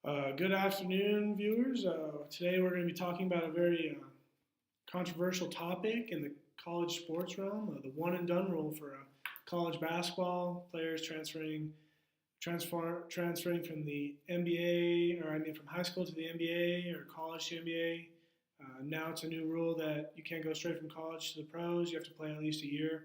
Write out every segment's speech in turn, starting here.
Good afternoon, viewers. Today we're going to be talking about a very controversial topic in the college sports realm, the one and done rule for college basketball players transferring from the NBA, or I mean from high school to the NBA or college to NBA. Now it's a new rule that you can't go straight from college to the pros. You have to play at least a year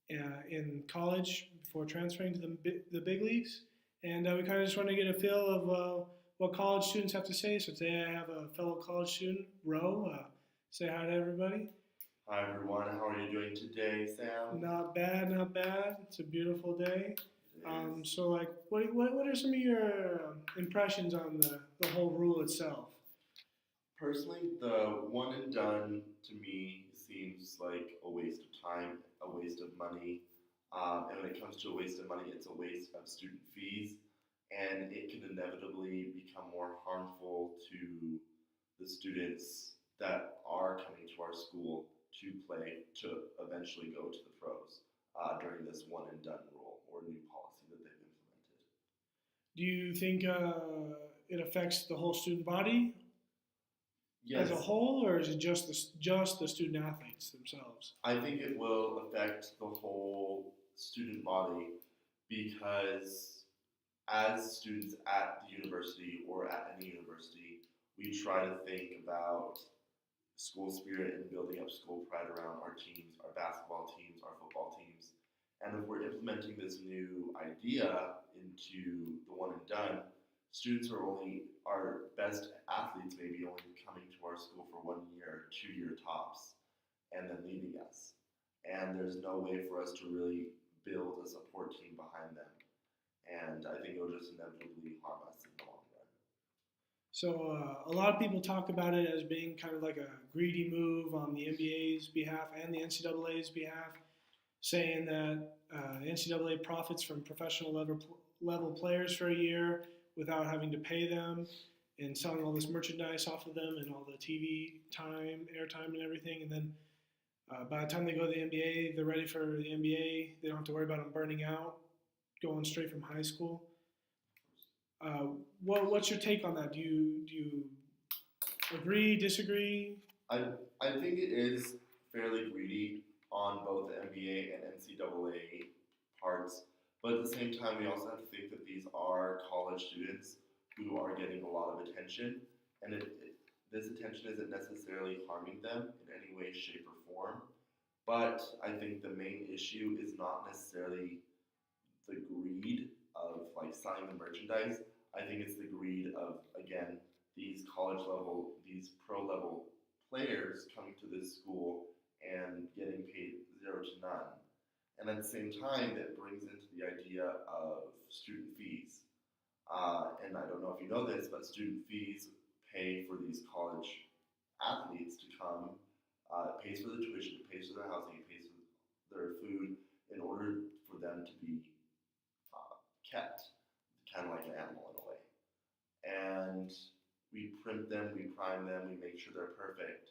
in college before transferring to the big leagues. And we kind of just want to get a feel of what college students have to say. So today I have a fellow college student, Ro. Say hi to everybody. Hi everyone, how are you doing today, Sam? Not bad, not bad. It's a beautiful day. It is. So, like, what are some of your impressions on the whole rule itself? Personally, the one and done to me seems like a waste of time, a waste of money. And when it comes to a waste of money, it's a waste of student fees, and it can inevitably become more harmful to the students that are coming to our school to play to eventually go to the pros during this one and done rule or new policy that they've implemented. Do you think it affects the whole student body as a Yes, whole, or is it just the student athletes themselves? I think it will affect the whole student body because as students at the university or at any university, we try to think about school spirit and building up school pride around our teams, our basketball teams, our football teams. And if we're implementing this new idea into the one and done, students are only our best athletes maybe only coming to our school for 1 year, 2 year tops, and then leaving us. And there's no way for us to really build a support team behind them. And I think it'll just inevitably harm us in the long run. So a lot of people talk about it as being kind of like a greedy move on the NBA's behalf and the NCAA's behalf, saying that the NCAA profits from professional level players for a year without having to pay them and selling all this merchandise off of them and all the TV time, airtime, and everything. And then by the time they go to the NBA, they're ready for the NBA. They don't have to worry about them burning out, going straight from high school. Uh, what's your take on that? Do you agree, disagree? I think it is fairly greedy on both the NBA and NCAA parts, but at the same time, we also have to think that these are college students who are getting a lot of attention, and this attention isn't necessarily harming them in any way, shape, or form. But I think the main issue is not necessarily the greed of like selling the merchandise. I think it's the greed of again these college level, these pro level players coming to this school and getting paid zero to none. And at the same time, that brings into the idea of student fees. And I don't know if you know this, but student fees pay for these college athletes to come. It pays for the tuition, it pays for their housing, it pays for their food in order for them to be kept, kind of like an animal in a way. And we print them, we prime them, we make sure they're perfect.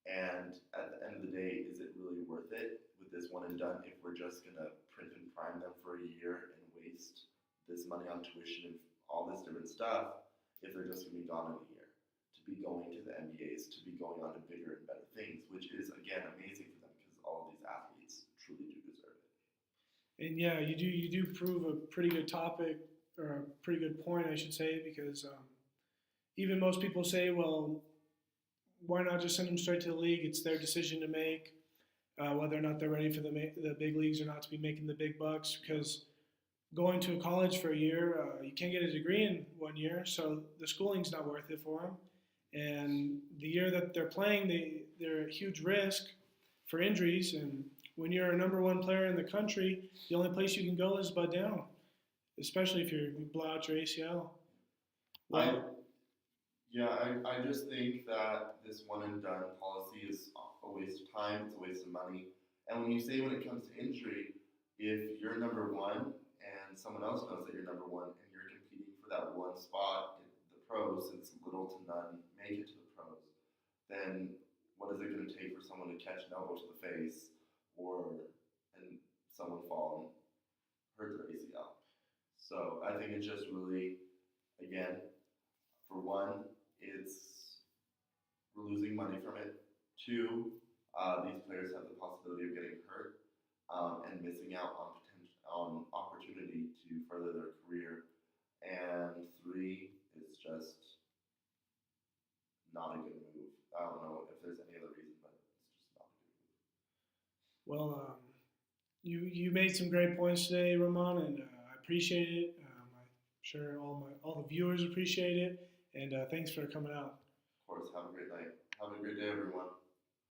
And at the end of the day, is it really worth it with this one and done if we're just gonna print and prime them for a year and waste this money on tuition and all this different stuff if they're just gonna be gone in a year? To be going to the NBAs, to be going on to bigger and better things, which is again amazing for them because all of these athletes truly do deserve it. And yeah, you do prove a pretty good topic or a pretty good point, I should say, because even most people say, well, why not just send them straight to the league? It's their decision to make whether or not they're ready for the big leagues or not to be making the big bucks. Because going to a college for a year, you can't get a degree in 1 year, so the schooling's not worth it for them. And the year that they're playing, they're at huge risk for injuries. And when you're a number one player in the country, the only place you can go is bud down, especially if you blow out your ACL. I Well, Yeah, I just think that this one and done policy is a waste of time, it's a waste of money. And when you say when it comes to injury, if you're number one and someone else knows that you're number one and you're competing for that one spot in the pros, since little to none make it to the pros, then what is it going to take for someone to catch an elbow to the face or and someone fall and hurt their ACL? So I think it's just really, again, Two, these players have the possibility of getting hurt and missing out on on opportunity to further their career. And three, it's just not a good move. I don't know if there's any other reason, but it's just not a good move. Well, you made some great points today, Ramon, and I appreciate it. I'm sure all the viewers appreciate it, and thanks for coming out. Of course, have a great night. Have a great day, everyone.